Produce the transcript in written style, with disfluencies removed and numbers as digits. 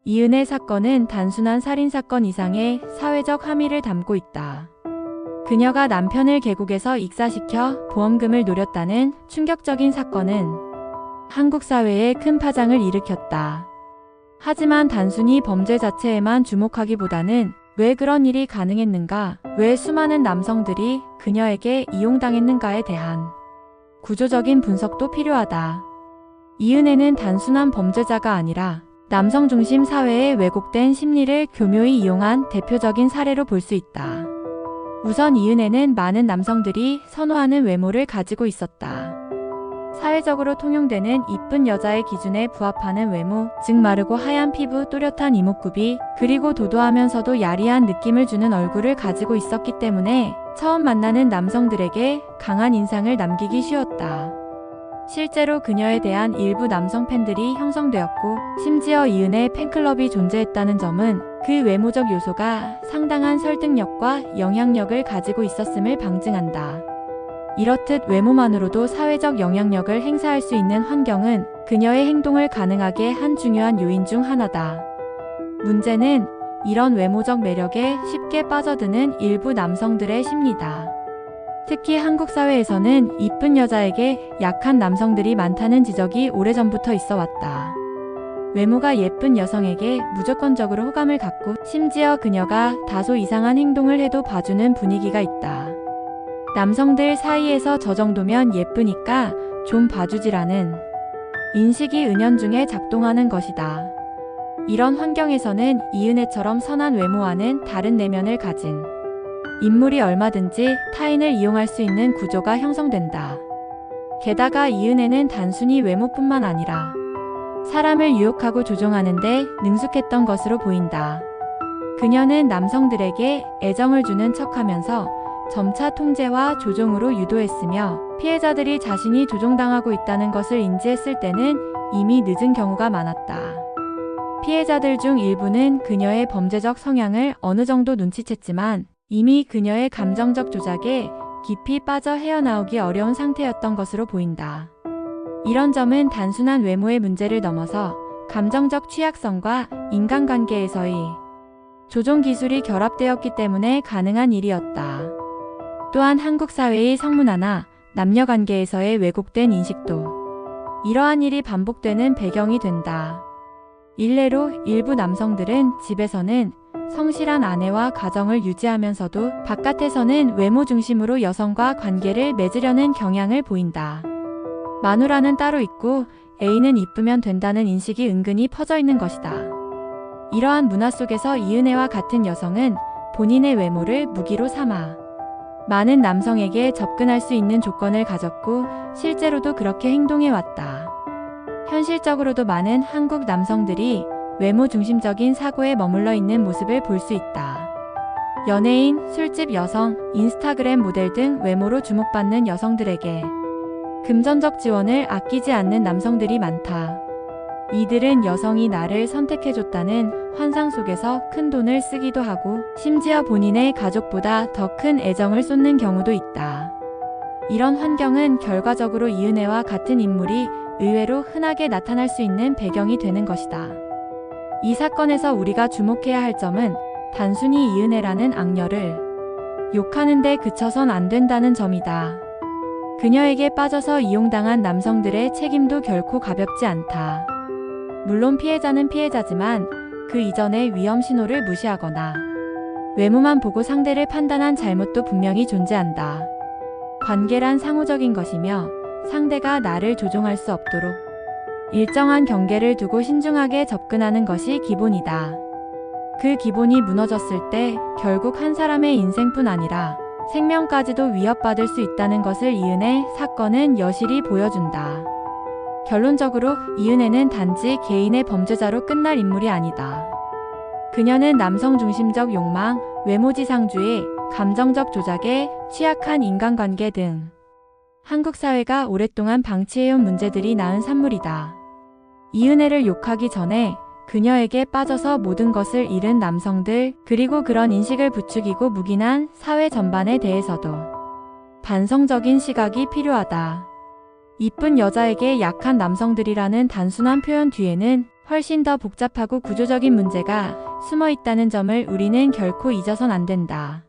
이은혜 사건은 단순한 살인사건 이상의 사회적 함의를 담고 있다. 그녀가 남편을 계곡에서 익사시켜 보험금을 노렸다는 충격적인 사건은 한국 사회에 큰 파장을 일으켰다. 하지만 단순히 범죄 자체에만 주목하기보다는 왜 그런 일이 가능했는가, 왜 수많은 남성들이 그녀에게 이용당했는가에 대한 구조적인 분석도 필요하다. 이은혜는 단순한 범죄자가 아니라 남성 중심 사회의 왜곡된 심리를 교묘히 이용한 대표적인 사례로 볼 수 있다. 우선 이은혜는 많은 남성들이 선호하는 외모를 가지고 있었다. 사회적으로 통용되는 이쁜 여자의 기준에 부합하는 외모, 즉 마르고 하얀 피부, 또렷한 이목구비, 그리고 도도하면서도 야리한 느낌을 주는 얼굴을 가지고 있었기 때문에 처음 만나는 남성들에게 강한 인상을 남기기 쉬웠다. 실제로 그녀에 대한 일부 남성 팬들이 형성되었고, 심지어 이은혜 팬클럽이 존재했다는 점은 그 외모적 요소가 상당한 설득력과 영향력을 가지고 있었음을 방증한다. 이렇듯 외모만으로도 사회적 영향력을 행사할 수 있는 환경은 그녀의 행동을 가능하게 한 중요한 요인 중 하나다. 문제는 이런 외모적 매력에 쉽게 빠져드는 일부 남성들의 심리다. 특히 한국 사회에서는 이쁜 여자에게 약한 남성들이 많다는 지적이 오래전부터 있어 왔다. 외모가 예쁜 여성에게 무조건적으로 호감을 갖고, 심지어 그녀가 다소 이상한 행동을 해도 봐주는 분위기가 있다. 남성들 사이에서 저 정도면 예쁘니까 좀 봐주지라는 인식이 은연중에 작동하는 것이다. 이런 환경에서는 이은혜처럼 선한 외모와는 다른 내면을 가진 인물이 얼마든지 타인을 이용할 수 있는 구조가 형성된다. 게다가 이은혜는 단순히 외모뿐만 아니라 사람을 유혹하고 조종하는 데 능숙했던 것으로 보인다. 그녀는 남성들에게 애정을 주는 척하면서 점차 통제와 조종으로 유도했으며, 피해자들이 자신이 조종당하고 있다는 것을 인지했을 때는 이미 늦은 경우가 많았다. 피해자들 중 일부는 그녀의 범죄적 성향을 어느 정도 눈치챘지만 이미 그녀의 감정적 조작에 깊이 빠져 헤어나오기 어려운 상태였던 것으로 보인다. 이런 점은 단순한 외모의 문제를 넘어서 감정적 취약성과 인간관계에서의 조종 기술이 결합되었기 때문에 가능한 일이었다. 또한 한국 사회의 성문화나 남녀관계에서의 왜곡된 인식도 이러한 일이 반복되는 배경이 된다. 일례로 일부 남성들은 집에서는 성실한 아내와 가정을 유지하면서도 바깥에서는 외모 중심으로 여성과 관계를 맺으려는 경향을 보인다. 마누라는 따로 있고 애인은 이쁘면 된다는 인식이 은근히 퍼져 있는 것이다. 이러한 문화 속에서 이은혜와 같은 여성은 본인의 외모를 무기로 삼아 많은 남성에게 접근할 수 있는 조건을 가졌고, 실제로도 그렇게 행동해왔다. 현실적으로도 많은 한국 남성들이 외모 중심적인 사고에 머물러 있는 모습을 볼 수 있다. 연예인, 술집 여성, 인스타그램 모델 등 외모로 주목받는 여성들에게 금전적 지원을 아끼지 않는 남성들이 많다. 이들은 여성이 나를 선택해줬다는 환상 속에서 큰 돈을 쓰기도 하고, 심지어 본인의 가족보다 더 큰 애정을 쏟는 경우도 있다. 이런 환경은 결과적으로 이은혜와 같은 인물이 의외로 흔하게 나타날 수 있는 배경이 되는 것이다. 이 사건에서 우리가 주목해야 할 점은 단순히 이은혜라는 악녀를 욕하는 데 그쳐선 안 된다는 점이다. 그녀에게 빠져서 이용당한 남성들의 책임도 결코 가볍지 않다. 물론 피해자는 피해자지만 그 이전의 위험 신호를 무시하거나 외모만 보고 상대를 판단한 잘못도 분명히 존재한다. 관계란 상호적인 것이며 상대가 나를 조종할 수 없도록 일정한 경계를 두고 신중하게 접근하는 것이 기본이다. 그 기본이 무너졌을 때 결국 한 사람의 인생뿐 아니라 생명까지도 위협받을 수 있다는 것을 이은혜 사건은 여실히 보여준다. 결론적으로 이은혜는 단지 개인의 범죄자로 끝날 인물이 아니다. 그녀는 남성 중심적 욕망, 외모지상주의, 감정적 조작에 취약한 인간관계 등 한국 사회가 오랫동안 방치해온 문제들이 낳은 산물이다. 이은혜를 욕하기 전에 그녀에게 빠져서 모든 것을 잃은 남성들, 그리고 그런 인식을 부추기고 묵인한 사회 전반에 대해서도 반성적인 시각이 필요하다. 이쁜 여자에게 약한 남성들이라는 단순한 표현 뒤에는 훨씬 더 복잡하고 구조적인 문제가 숨어 있다는 점을 우리는 결코 잊어선 안 된다.